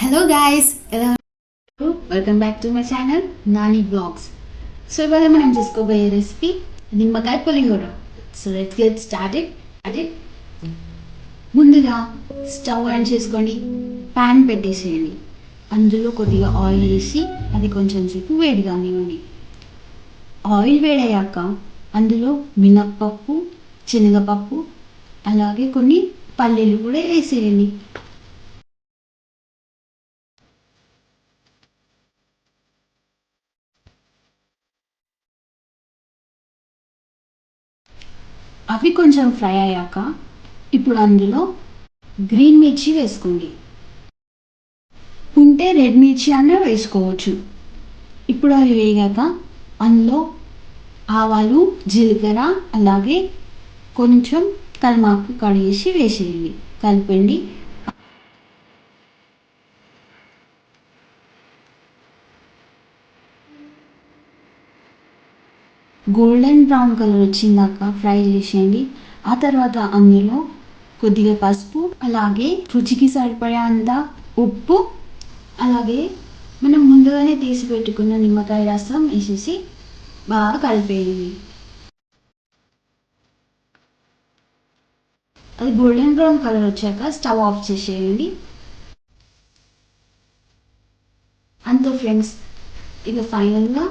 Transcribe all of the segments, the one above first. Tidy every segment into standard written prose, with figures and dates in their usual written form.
Hello guys, ఎలా welcome back to my channel Nani blogs. So ఇవాళ మనం చేసుకోబోయే రెసిపీ నిమ్మకాయ పులిహోర. So let's get started. ముందుగా స్టవ్ ఆన్ చేసుకోండి, ప్యాన్ పెట్టేసేయండి. అందులో కొద్దిగా ఆయిల్ వేసి అది కొంచెం సేపు వేడి కానివ్వండి. ఆయిల్ వేడయ్యాక అందులో మినప్పప్పు, శనగపప్పు, అలాగే కొన్ని పల్లీలు కూడా వేసేయండి. అవి కొంచెం ఫ్రై అయ్యాక ఇప్పుడు అందులో గ్రీన్ మిర్చి వేసుకోండి. ఉంటే రెడ్ మిర్చి అన్న వేసుకోవచ్చు. ఇప్పుడు అవి వేగాక అందులో ఆవాలు, జీలకర్ర, అలాగే కొంచెం కల్మాకు కడిగేసి వేసేయండి. కలిపండి. గోల్డెన్ బ్రౌన్ కలర్ వచ్చిందాక ఫ్రై చేసేయండి. ఆ తర్వాత అందులో కొద్దిగా పసుపు, అలాగే రుచికి సరిపడేంత ఉప్పు, అలాగే మనం ముందుగానే తీసి పెట్టుకున్న నిమ్మకాయ రసం వేసేసి బాగా కలిపేయండి. అది గోల్డెన్ బ్రౌన్ కలర్ వచ్చాక స్టవ్ ఆఫ్ చేసేయండి. అంతే ఫ్రెండ్స్, ఇక ఫైనల్గా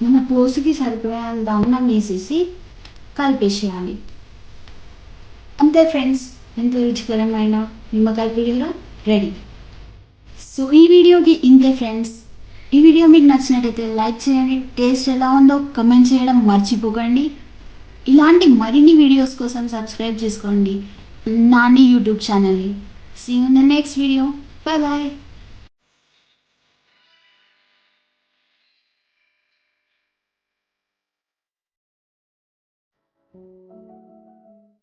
మన పోసుకి సరిపోయేంత అన్నం వేసేసి కలిపేసేయాలి. అంతే ఫ్రెండ్స్, ఎంతో రుచికరమైన నిమ్మకాయ పులిహోర రెడీ. సో ఈ వీడియోకి ఇంతే ఫ్రెండ్స్. ఈ వీడియో మీకు నచ్చినట్టయితే లైక్ చేయండి. టేస్ట్ ఎలా ఉందో కమెంట్ చేయడం మర్చిపోకండి. ఇలాంటి మరిన్ని వీడియోస్ కోసం సబ్స్క్రైబ్ చేసుకోండి నాని యూట్యూబ్ ఛానల్ని. See you in the next video. Bye bye.